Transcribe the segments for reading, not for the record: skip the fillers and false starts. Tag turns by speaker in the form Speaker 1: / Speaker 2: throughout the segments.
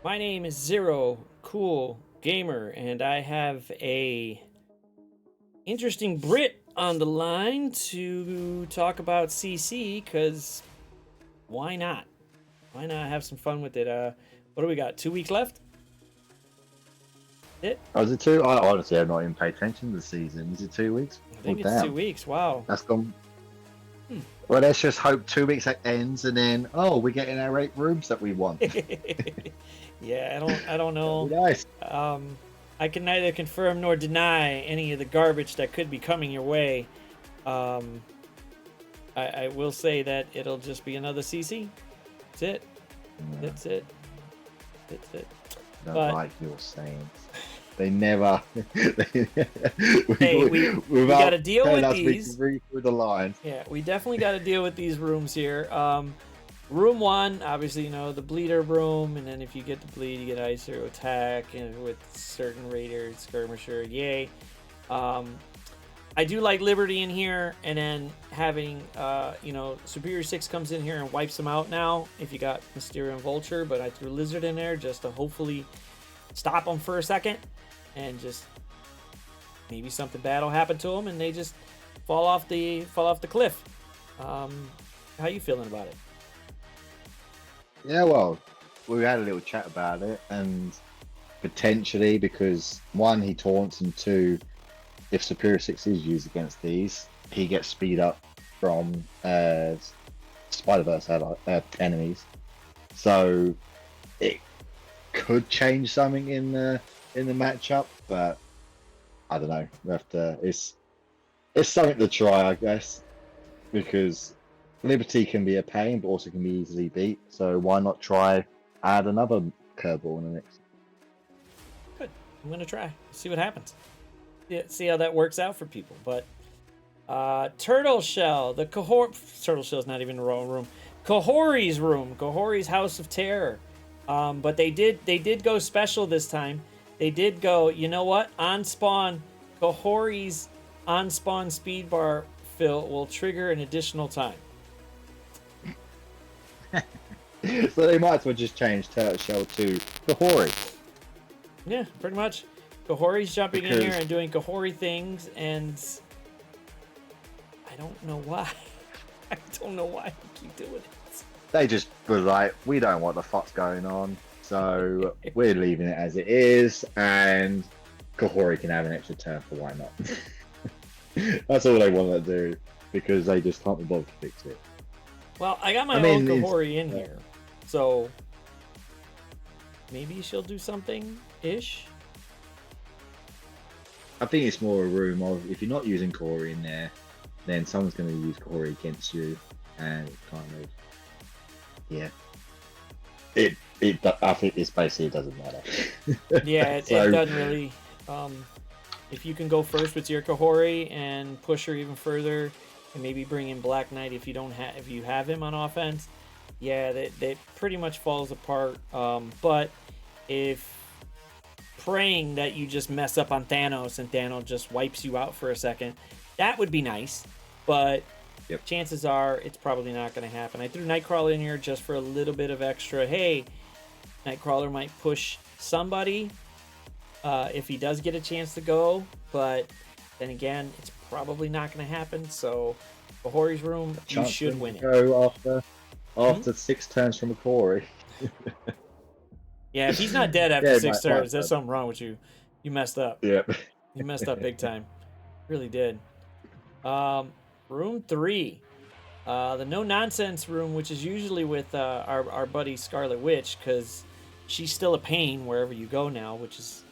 Speaker 1: My name is Zero Cool Gamer, and I have a interesting Brit on the line to talk about CC. Cause why not? Why not have some fun with it? What do we got? 2 weeks left? It?
Speaker 2: Oh, is it two? I honestly have not even paid attention to the season. Is it 2 weeks?
Speaker 1: I
Speaker 2: Oh,
Speaker 1: think it's
Speaker 2: damn.
Speaker 1: 2 weeks. Wow.
Speaker 2: That's gone.
Speaker 1: Hmm.
Speaker 2: Well, let's just hope 2 weeks that ends and then, oh, we're getting our 8 rooms that we want.
Speaker 1: Yeah, I don't
Speaker 2: That'd
Speaker 1: know.
Speaker 2: be nice.
Speaker 1: I can neither confirm nor deny any of the garbage that could be coming your way. Um, I will say that it'll just be another CC. That's it.
Speaker 2: Yeah,
Speaker 1: That's it. That's it.
Speaker 2: don't
Speaker 1: But
Speaker 2: like your Saints. They never.
Speaker 1: hey, we
Speaker 2: without
Speaker 1: got to deal
Speaker 2: telling
Speaker 1: with
Speaker 2: us we
Speaker 1: these.
Speaker 2: can read through the lines.
Speaker 1: Yeah, we definitely got to deal with these rooms here. Room one, obviously, the bleeder room, and then if you get the bleed, you get ice or attack, and with certain raiders, skirmisher, yay. I do like Liberty in here, and then having, Superior 6 comes in here and wipes them out now if you got Mysterio and Vulture, but I threw Lizard in there just to hopefully stop them for a second, and just maybe something bad will happen to them, and they just fall off the cliff. How you feeling about it?
Speaker 2: Yeah, well, we had a little chat about it, and potentially because one, he taunts, and two, if Superior 6 is used against these, he gets speed up from Spider-Verse enemies. So it could change something in the matchup, but I don't know. We have to. It's something to try, I guess, because Liberty can be a pain, but also can be easily beat. So why not try add another curveball in the mix?
Speaker 1: Good. I'm gonna try. See what happens. Yeah, see how that works out for people. But Turtle Shell, the Turtle Shell's not even in the wrong room. Kahhori's room, Kahhori's House of Terror. But they did go special this time. They did go. You know what? On spawn, Kahhori's on spawn speed bar fill will trigger an additional time.
Speaker 2: So they might as well just change Turtle Shell to Kahhori.
Speaker 1: Yeah, pretty much. Kahhori's jumping in here
Speaker 2: Because-
Speaker 1: and doing Kahhori things, and I don't know why. I don't know why they keep doing it.
Speaker 2: They just were like, we don't know what the fuck's going on, so we're leaving it as it is, and Kahhori can have an extra turn for why not. That's all they want to do, because they just can't be bothered to fix it.
Speaker 1: Well, I got my
Speaker 2: I
Speaker 1: own
Speaker 2: mean,
Speaker 1: Kahhori in here, so maybe she'll do something-ish.
Speaker 2: I think it's more a room of, if you're not using Kahhori in there, then someone's going to use Kahhori against you, and it kind of, yeah. I think it's basically, it doesn't matter.
Speaker 1: Yeah, it
Speaker 2: So-
Speaker 1: doesn't really. If you can go first with your Kahhori and push her even further, and maybe bring in Black Knight if you have him on offense, yeah, that pretty much falls apart. But if praying that you just mess up on Thanos and Thanos just wipes you out for a second, that would be nice. But
Speaker 2: Yep.
Speaker 1: chances are it's probably not going to happen. I threw Nightcrawler in here just for a little bit of extra. Hey, Nightcrawler might push somebody if he does get a chance to go, but then again, it's probably not going to happen. So, Kahhori's room, you
Speaker 2: Chance
Speaker 1: should
Speaker 2: them
Speaker 1: win
Speaker 2: to
Speaker 1: it.
Speaker 2: Go after 6 turns from Kahhori.
Speaker 1: Yeah, if he's not dead after
Speaker 2: Yeah,
Speaker 1: 6
Speaker 2: might
Speaker 1: turns, there's
Speaker 2: have.
Speaker 1: something wrong with you. You messed up.
Speaker 2: Yep.
Speaker 1: You messed up big time. Really did. Room 3. The no-nonsense room, which is usually with our buddy Scarlet Witch, because she's still a pain wherever you go now, which is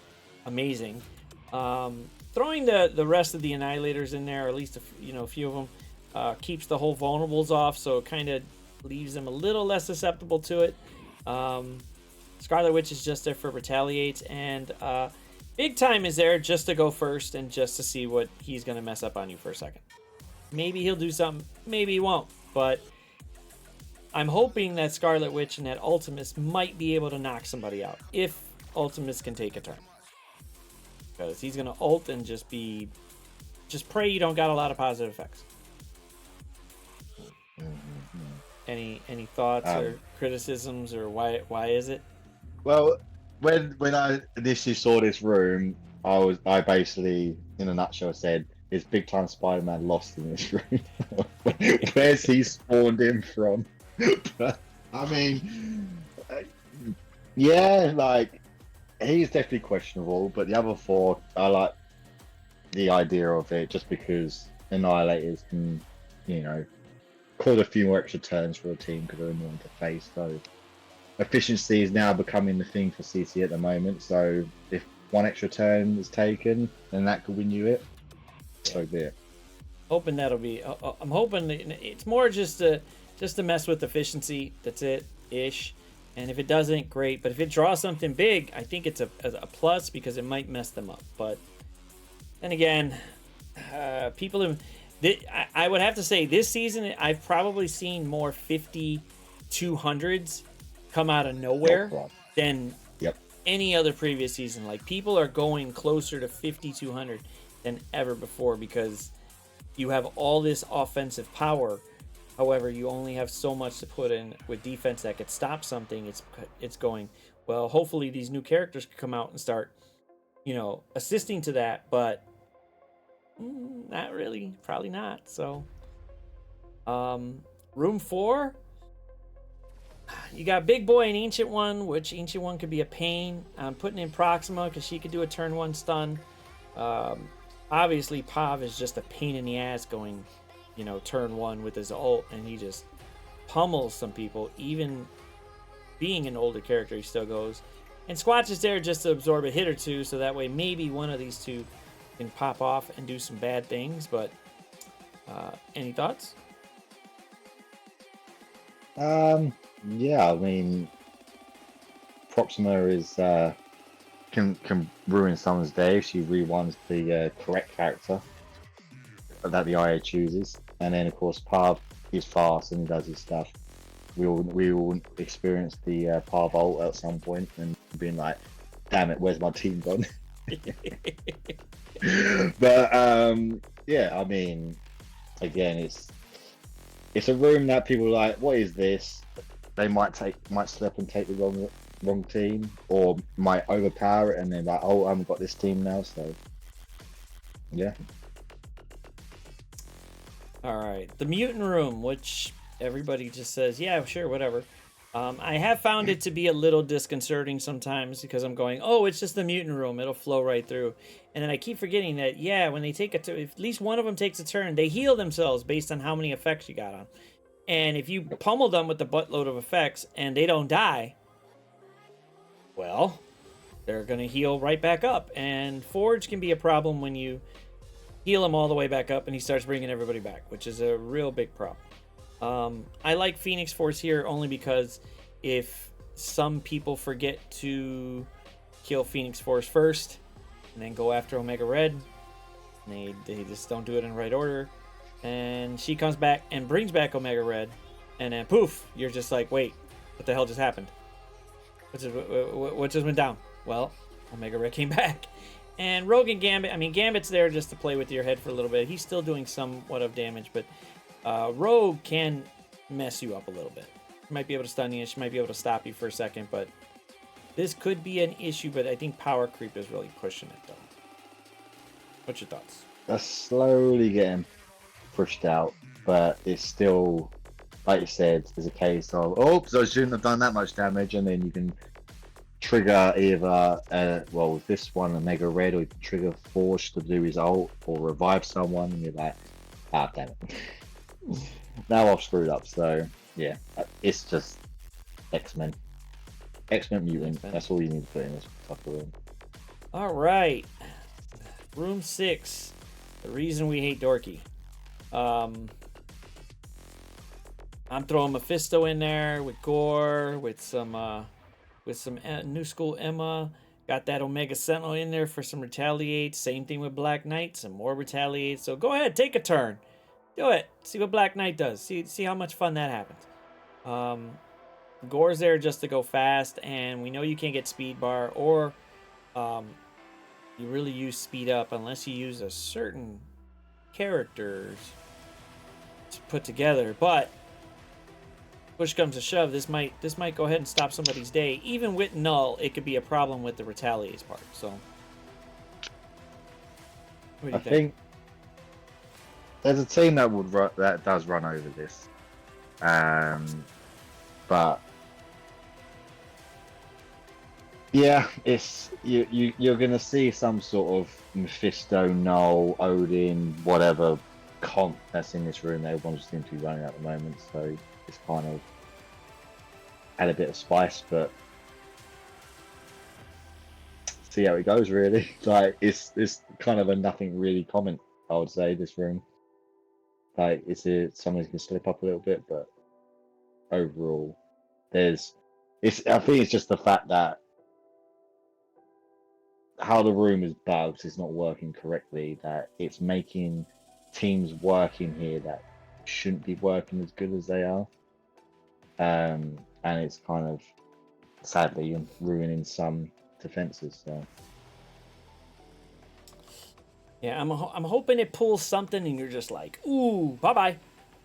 Speaker 1: amazing. Throwing the rest of the Annihilators in there, or at least a few of them, keeps the whole vulnerables off, so it kind of leaves them a little less susceptible to it. Scarlet Witch is just there for retaliates, and Big Time is there just to go first and just to see what he's going to mess up on you for a second. Maybe he'll do something, maybe he won't, but I'm hoping that Scarlet Witch and that Ultimus might be able to knock somebody out, if Ultimus can take a turn. Because he's going to ult and just pray you don't got a lot of positive effects. Any thoughts or criticisms, or why is it?
Speaker 2: Well, when I initially saw this room, I basically, in a nutshell, said, "Is Big Time Spider-Man lost in this room? Where's he spawned in from?" But, I mean, uh, yeah, like he's definitely questionable, but the other four, I like the idea of it just because Annihilators can, you know, cause a few more extra turns for a team because they're annoying to face. So efficiency is now becoming the thing for CC at the moment. So if one extra turn is taken, then that could win you it. So be it.
Speaker 1: Hoping that'll be. I'm hoping it's more just to mess with efficiency. That's it, ish. And if it doesn't, great. But if it draws something big, I think it's a plus because it might mess them up. But then again, people have. I would have to say this season I've probably seen more 5200s come out of nowhere than
Speaker 2: Yep.
Speaker 1: any other previous season. Like people are going closer to 5200 than ever before because you have all this offensive power. However, you only have so much to put in with defense that could stop something. It's going well. Hopefully, these new characters can come out and start, assisting to that. But not really, probably not. So, room 4, you got Big Boy and Ancient One, which Ancient One could be a pain. I'm putting in Proxima because she could do a turn 1 stun. Obviously, Pav is just a pain in the ass going, turn 1 with his ult, and he just pummels some people. Even being an older character, he still goes. And Squatch is there just to absorb a hit or two, so that way maybe one of these two can pop off and do some bad things. But any thoughts?
Speaker 2: Yeah, I mean, Proxima is can ruin someone's day if she rewinds the correct character that the IA chooses, and then of course Pav is fast and he does his stuff. We all experience the Pav ult at some point and being like, "Damn it, where's my team gone?" But yeah, I mean, again, it's a room that people are like, "What is this?" They might slip and take the wrong team, or might overpower it and they're like, "Oh, I haven't got this team now." So yeah.
Speaker 1: All right, the mutant room, which everybody just says, yeah, sure, whatever. I have found it to be a little disconcerting sometimes because I'm going, oh, it's just the mutant room. It'll flow right through. And then I keep forgetting that, yeah, when they take if at least one of them takes a turn, they heal themselves based on how many effects you got on. And if you pummel them with the buttload of effects and they don't die, well, they're going to heal right back up. And Forge can be a problem when you heal him all the way back up and he starts bringing everybody back, which is a real big problem. I like Phoenix Force here only because if some people forget to kill Phoenix Force first and then go after Omega Red, they just don't do it in the right order, and she comes back and brings back Omega Red, and then poof, you're just like, wait, what the hell just happened? What just went down? Well, Omega Red came back. And Rogue and Gambit, I mean, Gambit's there just to play with your head for a little bit. He's still doing somewhat of damage, but Rogue can mess you up a little bit. She might be able to stun you, she might be able to stop you for a second, but this could be an issue, but I think power creep is really pushing it, though. What's your thoughts?
Speaker 2: That's slowly getting pushed out, but it's still, like you said, there's a case of, oh, so I shouldn't have done that much damage, and then you can trigger either, well, with this one, a Mega Red, or you can trigger Forge to do his ult, or revive someone, and you're like, ah, damn it. Now I've screwed up, so yeah, it's just X-Men. X-Men Mutant, that's all you need to put in this type of room.
Speaker 1: All right. Room 6. The reason we hate Dorky. I'm throwing Mephisto in there with Gore, with some new school Emma. Got that Omega Sentinel in there for some retaliate. Same thing with Black Knight, some more retaliate. So go ahead, take a turn. Do it. See what Black Knight does. See how much fun that happens. Gore's there just to go fast, and we know you can't get speed bar or you really use speed up unless you use a certain characters to put together. But push comes to shove, this might go ahead and stop somebody's day. Even with null, it could be a problem with the retaliates part. So, what do
Speaker 2: I
Speaker 1: you think?
Speaker 2: think there's a team that does run over this, but yeah, it's you're gonna see some sort of Mephisto, Null, Odin, whatever comp that's in this room. Everyone just seems to be running at the moment, so it's kind of add a bit of spice, but see how it goes. Really, like it's kind of a nothing really comment. I would say this room, like something can slip up a little bit, but overall, I think it's just the fact that how the room is bugged is not working correctly, that it's making teams work in here that shouldn't be working as good as they are, and it's kind of sadly ruining some defenses. So
Speaker 1: Yeah, I'm hoping it pulls something and you're just like, ooh, bye bye,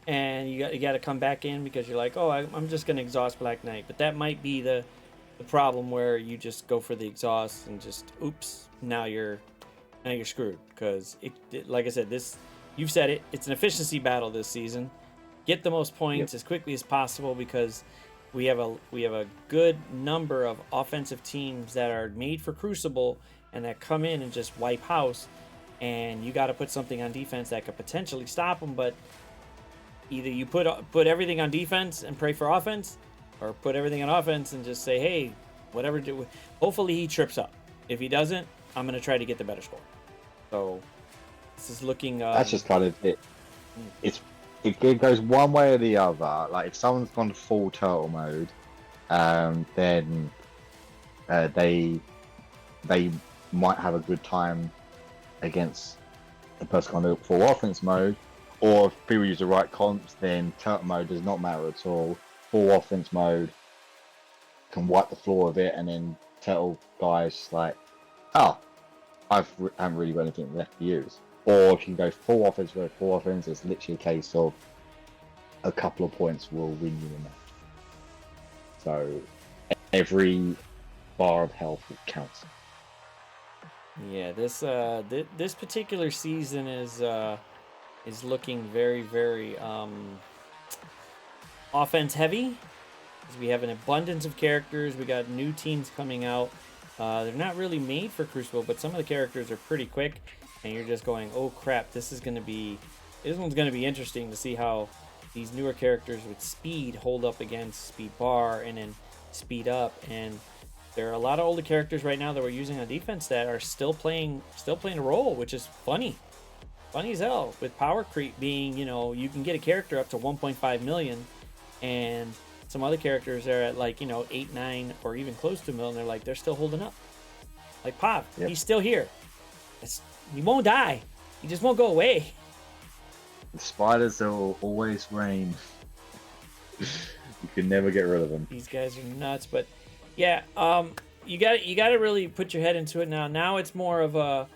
Speaker 1: and you got to come back in because you're like, oh, I'm just gonna exhaust Black Knight, but that might be the problem where you just go for the exhaust and just oops, now you're screwed because like I said, you've said it, it's an efficiency battle this season. Get the most points as quickly as possible because we have a good number of offensive teams that are made for Crucible and that come in and just wipe house, and you got to put something on defense that could potentially stop them. But either you put everything on defense and pray for offense, or put everything on offense and just say, hey, whatever. Hopefully he trips up. If he doesn't, I'm gonna try to get the better score. So this is looking.
Speaker 2: that's just kind of it. It goes one way or the other. Like if someone's gone full turtle mode, then they might have a good time against the person gone full offense mode. Or if people use the right comps, then turtle mode does not matter at all. Full offense mode can wipe the floor of it, and then turtle guys like, oh, haven't really got anything left to use. Or if you go full offense, it's literally a case of a couple of points will win you the match. So every bar of health counts.
Speaker 1: Yeah, this particular season is looking very, very offense heavy. We have an abundance of characters. We got new teams coming out. They're not really made for Crucible, but some of the characters are pretty quick, and you're just going, oh crap, this one's gonna be interesting to see how these newer characters with speed hold up against speed bar and then speed up. And there are a lot of older characters right now that we're using on defense that are still playing a role, which is funny as hell. With power creep being, you can get a character up to 1.5 million, and some other characters are at 8, 9, or even close to a million. They're still holding up. Like Pop, He's still here. He won't die. He just won't go away.
Speaker 2: The spiders will always reign. You can never get rid of them.
Speaker 1: These guys are nuts, but yeah, you got to really put your head into it now. Now it's more of a,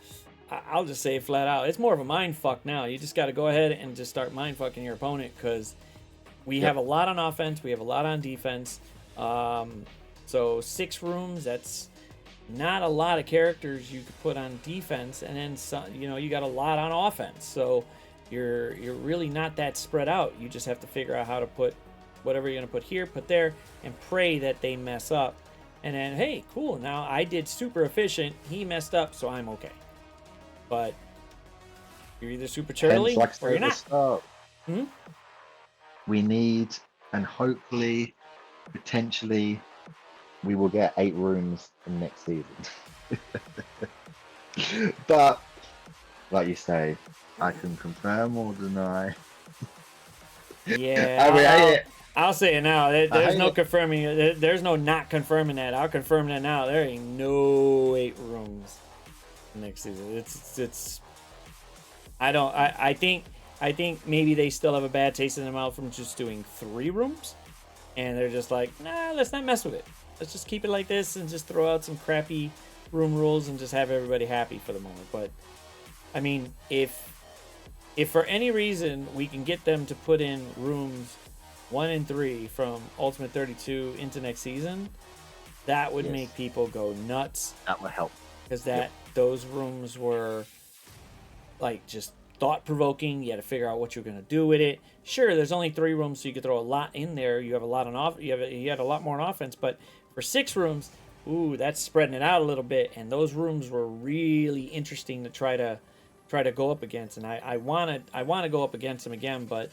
Speaker 1: I'll just say it flat out, it's more of a mind fuck now. You just got to go ahead and just start mind fucking your opponent, because we have a lot on offense, we have a lot on defense. So 6 rooms, that's not a lot of characters you could put on defense, and then some, you got a lot on offense. So you're really not that spread out. You just have to figure out how to put whatever you're gonna put here, put there, and pray that they mess up. And then, hey, cool, now I did super efficient, he messed up, so I'm okay. But you're either super Charlie or you're not.
Speaker 2: We need, and hopefully, potentially, we will get 8 rooms in next season. But, like you say, I can confirm or deny.
Speaker 1: Yeah, I'll say it now. There's no confirming. There's no not confirming that. I'll confirm that now. There ain't no 8 rooms next season. It's. I think maybe they still have a bad taste in their mouth from just doing 3 rooms, and they're just like, nah, let's not mess with it. Let's just keep it like this and just throw out some crappy room rules and just have everybody happy for the moment. But I mean, if for any reason we can get them to put in rooms 1 and 3 from Ultimate 32 into next season, that would
Speaker 2: Yes.
Speaker 1: make people go nuts.
Speaker 2: That would help.
Speaker 1: Because those rooms were like just thought-provoking. You had to figure out what you're going to do with it. Sure, there's only 3 rooms, so you could throw a lot in there. You have a lot on you had a lot more on offense, but for 6 rooms, ooh, that's spreading it out a little bit. And those rooms were really interesting to try to go up against. And I want to go up against them again, but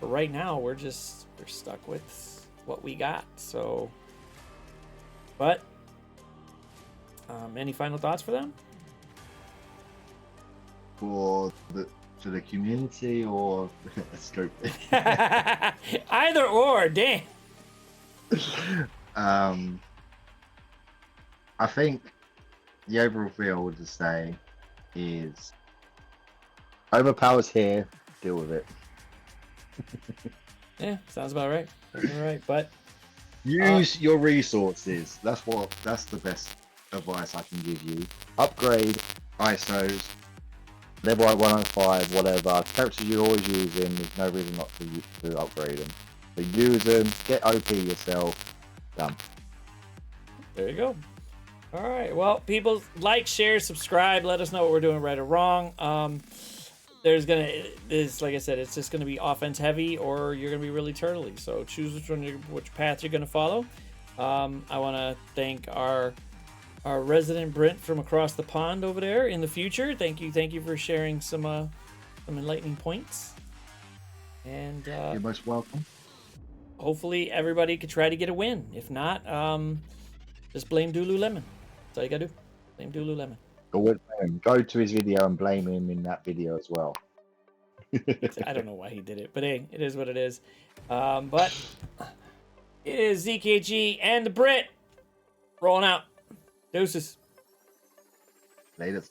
Speaker 1: for right now, we're stuck with what we got. So, but any final thoughts for them?
Speaker 2: For the community or scope?
Speaker 1: Either or, damn.
Speaker 2: I think the overall feel to say is overpowers here, deal with it.
Speaker 1: Yeah, sounds about right. All right, but
Speaker 2: Use your resources. That's the best advice I can give you. Upgrade ISOs, level 105, whatever. Characters you're always using, there's no reason not to upgrade them. So use them, get OP yourself, done.
Speaker 1: there you go. All right, well, people, like, share, subscribe. Let us know what we're doing right or wrong. There's like I said, it's just gonna be offense heavy, or you're gonna be really turtly. So choose which path you're gonna follow. I want to thank our resident Brit from across the pond over there in the future. Thank you for sharing some enlightening points. And
Speaker 2: You're most welcome.
Speaker 1: hopefully everybody could try to get a win. If not, just blame Lululemon. That's all you gotta do. Blame Lululemon.
Speaker 2: Go to his video and blame him in that video as well.
Speaker 1: I don't know why he did it, but hey, it is what it is. But it is ZKG and the Brit rolling out. Deuces.
Speaker 2: Latest.